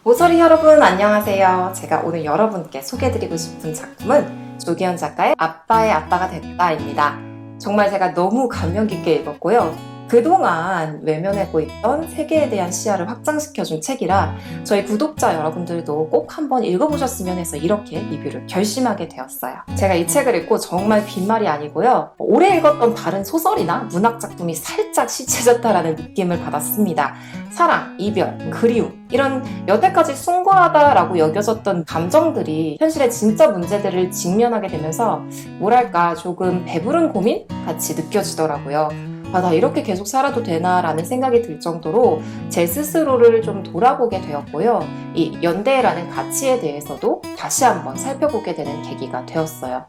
모서리 여러분 안녕하세요. 제가 오늘 여러분께 소개해드리고 싶은 작품은 조기현 작가의 아빠의 아빠가 됐다입니다. 정말 제가 너무 감명 깊게 읽었고요. 그동안 외면하고 있던 세계에 대한 시야를 확장시켜준 책이라 저희 구독자 여러분들도 꼭 한번 읽어보셨으면 해서 이렇게 리뷰를 결심하게 되었어요. 제가 이 책을 읽고 정말 빈말이 아니고요. 오래 읽었던 다른 소설이나 문학작품이 살짝 시체졌다라는 느낌을 받았습니다. 사랑, 이별, 그리움 이런 여태까지 숭고하다라고 여겨졌던 감정들이 현실의 진짜 문제들을 직면하게 되면서 뭐랄까 조금 배부른 고민 같이 느껴지더라고요. 나 이렇게 계속 살아도 되나 라는 생각이 들 정도로 제 스스로를 좀 돌아보게 되었고요. 이 연대라는 가치에 대해서도 다시 한번 살펴보게 되는 계기가 되었어요.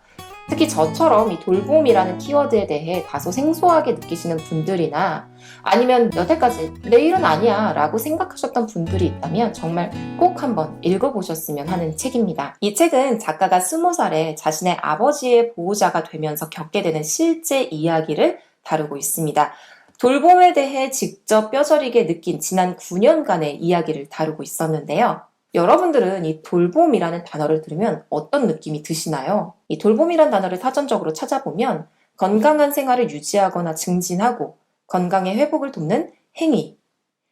특히 저처럼 이 돌봄이라는 키워드에 대해 다소 생소하게 느끼시는 분들이나 아니면 여태까지 내 일은 아니야 라고 생각하셨던 분들이 있다면 정말 꼭 한번 읽어보셨으면 하는 책입니다. 이 책은 작가가 20살에 자신의 아버지의 보호자가 되면서 겪게 되는 실제 이야기를 다루고 있습니다. 돌봄에 대해 직접 뼈저리게 느낀 지난 9년간의 이야기를 다루고 있었는데요. 여러분들은 이 돌봄이라는 단어를 들으면 어떤 느낌이 드시나요? 이 돌봄이라는 단어를 사전적으로 찾아보면 건강한 생활을 유지하거나 증진하고 건강의 회복을 돕는 행위.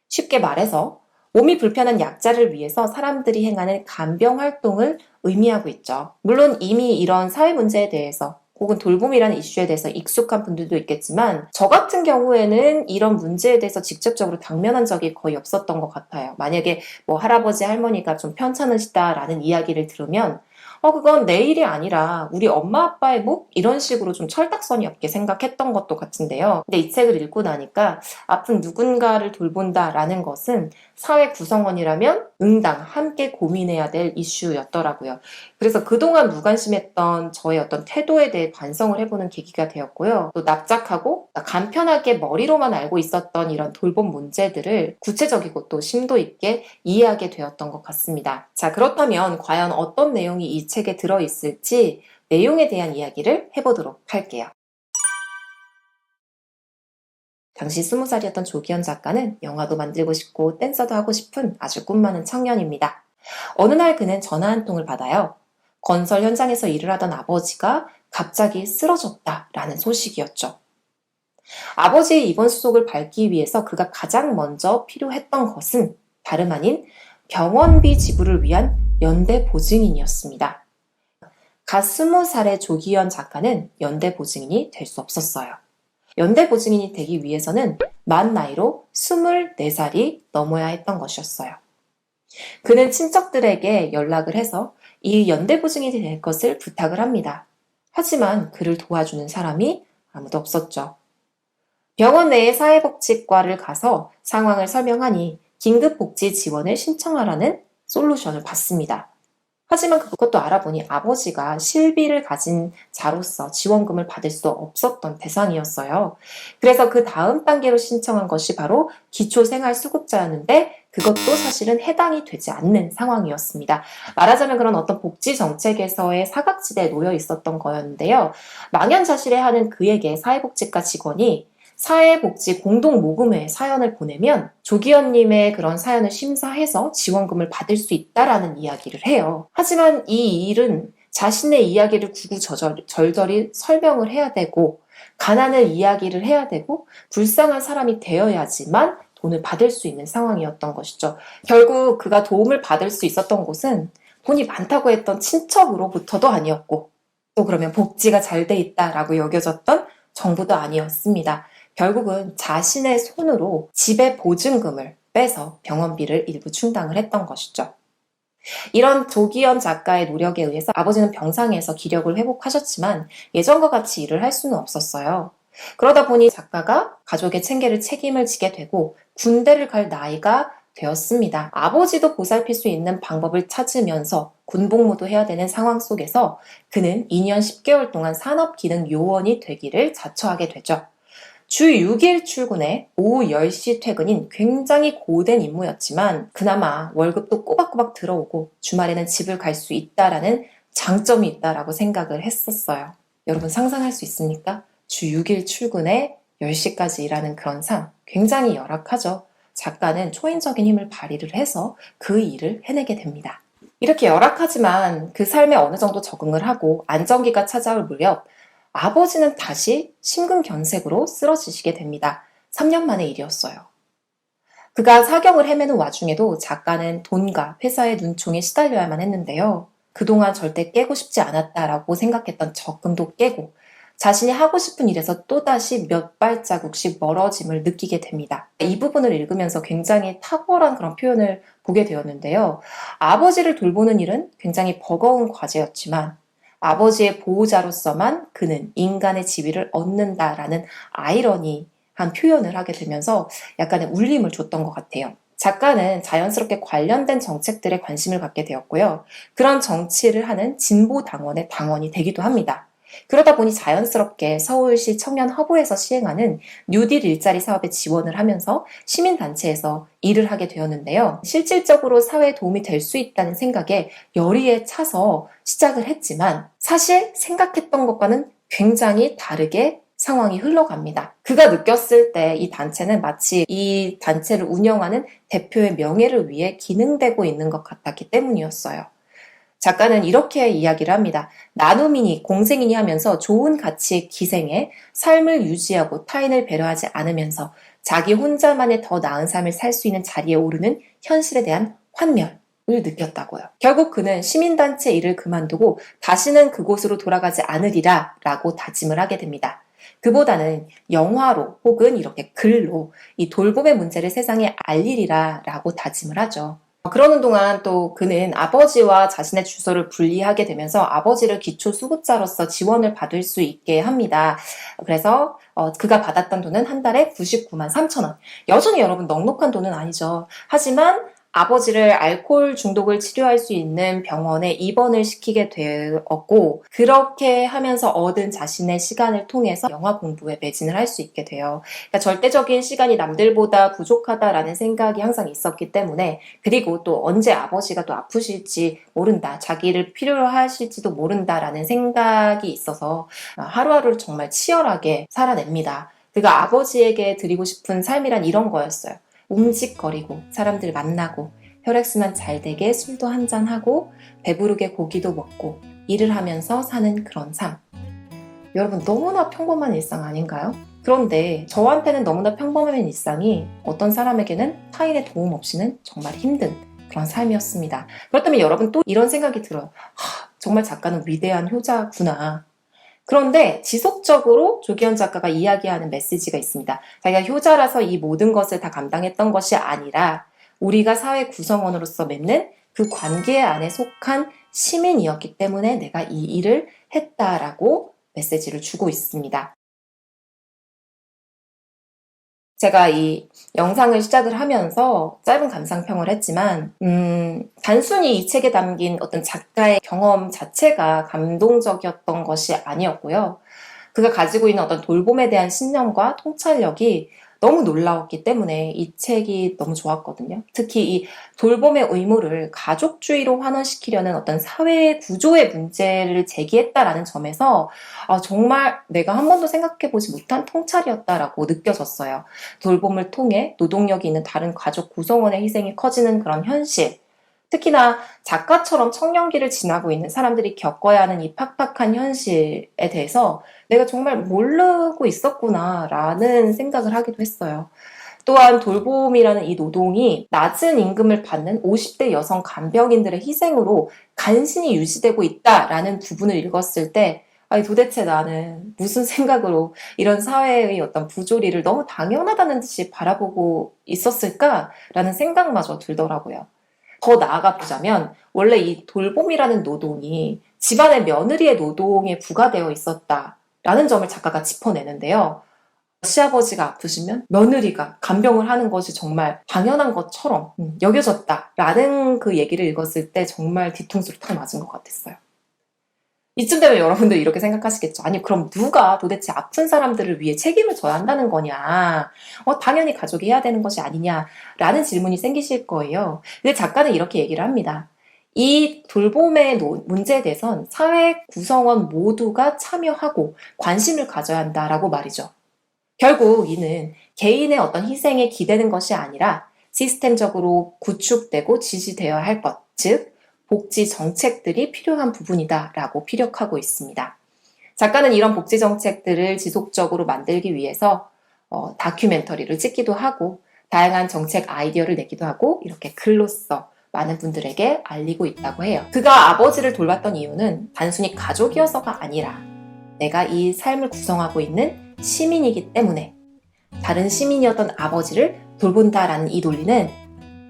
쉽게 말해서 몸이 불편한 약자를 위해서 사람들이 행하는 간병 활동을 의미하고 있죠. 물론 이미 이런 사회 문제에 대해서 혹은 돌봄이라는 이슈에 대해서 익숙한 분들도 있겠지만 저 같은 경우에는 이런 문제에 대해서 직접적으로 당면한 적이 거의 없었던 것 같아요. 만약에 뭐 할아버지 할머니가 좀 편찮으시다라는 이야기를 들으면 그건 내 일이 아니라 우리 엄마 아빠의 목? 이런 식으로 좀 철딱서니 없게 생각했던 것도 같은데요. 근데 이 책을 읽고 나니까 아픈 누군가를 돌본다라는 것은 사회 구성원이라면 응당 함께 고민해야 될 이슈였더라고요. 그래서 그동안 무관심했던 저의 어떤 태도에 대해 반성을 해보는 계기가 되었고요. 또 납작하고 간편하게 머리로만 알고 있었던 이런 돌봄 문제들을 구체적이고 또 심도 있게 이해하게 되었던 것 같습니다. 자, 그렇다면 과연 어떤 내용이 이 책에 들어있을지 내용에 대한 이야기를 해보도록 할게요. 당시 20살이었던 조기현 작가는 영화도 만들고 싶고 댄서도 하고 싶은 아주 꿈 많은 청년입니다. 어느 날 그는 전화 한 통을 받아요. 건설 현장에서 일을 하던 아버지가 갑자기 쓰러졌다라는 소식이었죠. 아버지의 입원 수속을 밟기 위해서 그가 가장 먼저 필요했던 것은 다름 아닌 병원비 지불을 위한 연대 보증인이었습니다. 갓 20살의 조기현 작가는 연대 보증인이 될 수 없었어요. 연대 보증인이 되기 위해서는 만 나이로 24살이 넘어야 했던 것이었어요. 그는 친척들에게 연락을 해서 이 연대 보증인이 될 것을 부탁을 합니다. 하지만 그를 도와주는 사람이 아무도 없었죠. 병원 내의 사회복지과를 가서 상황을 설명하니 긴급복지 지원을 신청하라는 솔루션을 받습니다. 하지만 그것도 알아보니 아버지가 실비를 가진 자로서 지원금을 받을 수 없었던 대상이었어요. 그래서 그 다음 단계로 신청한 것이 바로 기초생활수급자였는데 그것도 사실은 해당이 되지 않는 상황이었습니다. 말하자면 그런 어떤 복지 정책에서의 사각지대에 놓여 있었던 거였는데요. 망연자실해하는 그에게 사회복지과 직원이 사회복지 공동모금회에 사연을 보내면 조기현님의 그런 사연을 심사해서 지원금을 받을 수 있다라는 이야기를 해요. 하지만 이 일은 자신의 이야기를 구구절절히 설명을 해야 되고 가난을 이야기를 해야 되고 불쌍한 사람이 되어야지만 돈을 받을 수 있는 상황이었던 것이죠. 결국 그가 도움을 받을 수 있었던 곳은 돈이 많다고 했던 친척으로부터도 아니었고 또 그러면 복지가 잘 돼 있다라고 여겨졌던 정부도 아니었습니다. 결국은 자신의 손으로 집의 보증금을 빼서 병원비를 일부 충당을 했던 것이죠. 이런 조기현 작가의 노력에 의해서 아버지는 병상에서 기력을 회복하셨지만 예전과 같이 일을 할 수는 없었어요. 그러다 보니 작가가 가족의 생계를 책임을 지게 되고 군대를 갈 나이가 되었습니다. 아버지도 보살필 수 있는 방법을 찾으면서 군복무도 해야 되는 상황 속에서 그는 2년 10개월 동안 산업기능요원이 되기를 자처하게 되죠. 주 6일 출근에 오후 10시 퇴근인 굉장히 고된 임무였지만 그나마 월급도 꼬박꼬박 들어오고 주말에는 집을 갈 수 있다라는 장점이 있다라고 생각을 했었어요. 여러분 상상할 수 있습니까? 주 6일 출근에 10시까지 일하는 그런 삶 굉장히 열악하죠. 작가는 초인적인 힘을 발휘를 해서 그 일을 해내게 됩니다. 이렇게 열악하지만 그 삶에 어느 정도 적응을 하고 안정기가 찾아올 무렵 아버지는 다시 심근경색으로 쓰러지시게 됩니다. 3년 만의 일이었어요. 그가 사경을 헤매는 와중에도 작가는 돈과 회사의 눈총에 시달려야만 했는데요. 그동안 절대 깨고 싶지 않았다라고 생각했던 적금도 깨고 자신이 하고 싶은 일에서 또다시 몇 발자국씩 멀어짐을 느끼게 됩니다. 이 부분을 읽으면서 굉장히 탁월한 그런 표현을 보게 되었는데요. 아버지를 돌보는 일은 굉장히 버거운 과제였지만 아버지의 보호자로서만 그는 인간의 지위를 얻는다라는 아이러니한 표현을 하게 되면서 약간의 울림을 줬던 것 같아요. 작가는 자연스럽게 관련된 정책들에 관심을 갖게 되었고요. 그런 정치를 하는 진보당원의 당원이 되기도 합니다. 그러다 보니 자연스럽게 서울시 청년허브에서 시행하는 뉴딜 일자리 사업에 지원을 하면서 시민단체에서 일을 하게 되었는데요. 실질적으로 사회에 도움이 될 수 있다는 생각에 열의에 차서 시작을 했지만 사실 생각했던 것과는 굉장히 다르게 상황이 흘러갑니다. 그가 느꼈을 때 이 단체는 마치 이 단체를 운영하는 대표의 명예를 위해 기능되고 있는 것 같았기 때문이었어요. 작가는 이렇게 이야기를 합니다. 나눔이니 공생이니 하면서 좋은 가치에 기생해 삶을 유지하고 타인을 배려하지 않으면서 자기 혼자만의 더 나은 삶을 살 수 있는 자리에 오르는 현실에 대한 환멸을 느꼈다고요. 결국 그는 시민단체 일을 그만두고 다시는 그곳으로 돌아가지 않으리라 라고 다짐을 하게 됩니다. 그보다는 영화로 혹은 이렇게 글로 이 돌봄의 문제를 세상에 알리리라 라고 다짐을 하죠. 그러는 동안 또 그는 아버지와 자신의 주소를 분리하게 되면서 아버지를 기초수급자로서 지원을 받을 수 있게 합니다. 그래서 그가 받았던 돈은 한 달에 99만 3천 원. 여전히 여러분 넉넉한 돈은 아니죠. 하지만 아버지를 알코올 중독을 치료할 수 있는 병원에 입원을 시키게 되었고 그렇게 하면서 얻은 자신의 시간을 통해서 영화 공부에 매진을 할 수 있게 돼요. 그러니까 절대적인 시간이 남들보다 부족하다라는 생각이 항상 있었기 때문에 그리고 또 언제 아버지가 또 아프실지 모른다. 자기를 필요로 하실지도 모른다라는 생각이 있어서 하루하루를 정말 치열하게 살아냅니다. 그가 아버지에게 드리고 싶은 삶이란 이런 거였어요. 움직거리고 사람들 만나고 혈액순환 잘 되게 술도 한잔하고 배부르게 고기도 먹고 일을 하면서 사는 그런 삶. 여러분 너무나 평범한 일상 아닌가요? 그런데 저한테는 너무나 평범한 일상이 어떤 사람에게는 타인의 도움 없이는 정말 힘든 그런 삶이었습니다. 그렇다면 여러분 또 이런 생각이 들어요. 정말 작가는 위대한 효자구나. 그런데 지속적으로 조기현 작가가 이야기하는 메시지가 있습니다. 자기가 효자라서 이 모든 것을 다 감당했던 것이 아니라 우리가 사회 구성원으로서 맺는 그 관계 안에 속한 시민이었기 때문에 내가 이 일을 했다라고 메시지를 주고 있습니다. 제가 이 영상을 시작을 하면서 짧은 감상평을 했지만 단순히 이 책에 담긴 어떤 작가의 경험 자체가 감동적이었던 것이 아니었고요. 그가 가지고 있는 어떤 돌봄에 대한 신념과 통찰력이 너무 놀라웠기 때문에 이 책이 너무 좋았거든요. 특히 이 돌봄의 의무를 가족주의로 환원시키려는 어떤 사회 구조의 문제를 제기했다라는 점에서 정말 내가 한 번도 생각해보지 못한 통찰이었다라고 느껴졌어요. 돌봄을 통해 노동력이 있는 다른 가족 구성원의 희생이 커지는 그런 현실, 특히나 작가처럼 청년기를 지나고 있는 사람들이 겪어야 하는 이 팍팍한 현실에 대해서 내가 정말 모르고 있었구나라는 생각을 하기도 했어요. 또한 돌봄이라는 이 노동이 낮은 임금을 받는 50대 여성 간병인들의 희생으로 간신히 유지되고 있다라는 부분을 읽었을 때 아니 도대체 나는 무슨 생각으로 이런 사회의 어떤 부조리를 너무 당연하다는 듯이 바라보고 있었을까라는 생각마저 들더라고요. 더 나아가 보자면 원래 이 돌봄이라는 노동이 집안의 며느리의 노동에 부과되어 있었다라는 점을 작가가 짚어내는데요. 시아버지가 아프시면 며느리가 간병을 하는 것이 정말 당연한 것처럼 여겨졌다라는 그 얘기를 읽었을 때 정말 뒤통수를 탁 맞은 것 같았어요. 이쯤 되면 여러분들 이렇게 생각하시겠죠. 아니 그럼 누가 도대체 아픈 사람들을 위해 책임을 져야 한다는 거냐. 당연히 가족이 해야 되는 것이 아니냐라는 질문이 생기실 거예요. 근데 작가는 이렇게 얘기를 합니다. 이 돌봄의 문제에 대해선 사회 구성원 모두가 참여하고 관심을 가져야 한다라고 말이죠. 결국 이는 개인의 어떤 희생에 기대는 것이 아니라 시스템적으로 구축되고 지지되어야 할 것, 즉 복지 정책들이 필요한 부분이다라고 피력하고 있습니다. 작가는 이런 복지 정책들을 지속적으로 만들기 위해서 다큐멘터리를 찍기도 하고 다양한 정책 아이디어를 내기도 하고 이렇게 글로써 많은 분들에게 알리고 있다고 해요. 그가 아버지를 돌봤던 이유는 단순히 가족이어서가 아니라 내가 이 삶을 구성하고 있는 시민이기 때문에 다른 시민이었던 아버지를 돌본다라는 이 논리는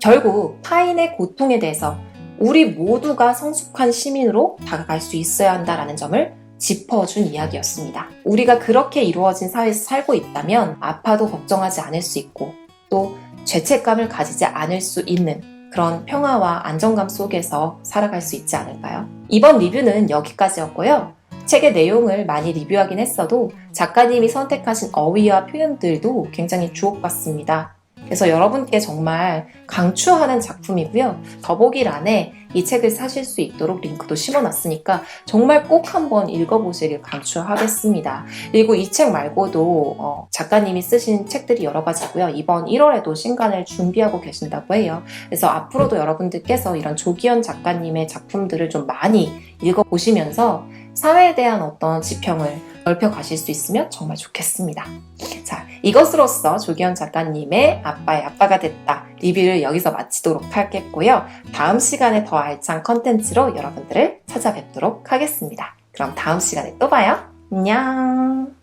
결국 타인의 고통에 대해서 우리 모두가 성숙한 시민으로 다가갈 수 있어야 한다라는 점을 짚어준 이야기였습니다. 우리가 그렇게 이루어진 사회에서 살고 있다면 아파도 걱정하지 않을 수 있고 또 죄책감을 가지지 않을 수 있는 그런 평화와 안정감 속에서 살아갈 수 있지 않을까요? 이번 리뷰는 여기까지였고요. 책의 내용을 많이 리뷰하긴 했어도 작가님이 선택하신 어휘와 표현들도 굉장히 주옥같습니다. 그래서 여러분께 정말 강추하는 작품이고요. 더보기란에 이 책을 사실 수 있도록 링크도 심어놨으니까 정말 꼭 한번 읽어보시길 강추하겠습니다. 그리고 이 책 말고도 작가님이 쓰신 책들이 여러 가지고요. 이번 1월에도 신간을 준비하고 계신다고 해요. 그래서 앞으로도 여러분들께서 이런 조기현 작가님의 작품들을 좀 많이 읽어보시면서 사회에 대한 어떤 지평을 넓혀가실 수 있으면 정말 좋겠습니다. 자, 이것으로써 조기현 작가님의 아빠의 아빠가 됐다 리뷰를 여기서 마치도록 하겠고요. 다음 시간에 더 알찬 컨텐츠로 여러분들을 찾아뵙도록 하겠습니다. 그럼 다음 시간에 또 봐요. 안녕.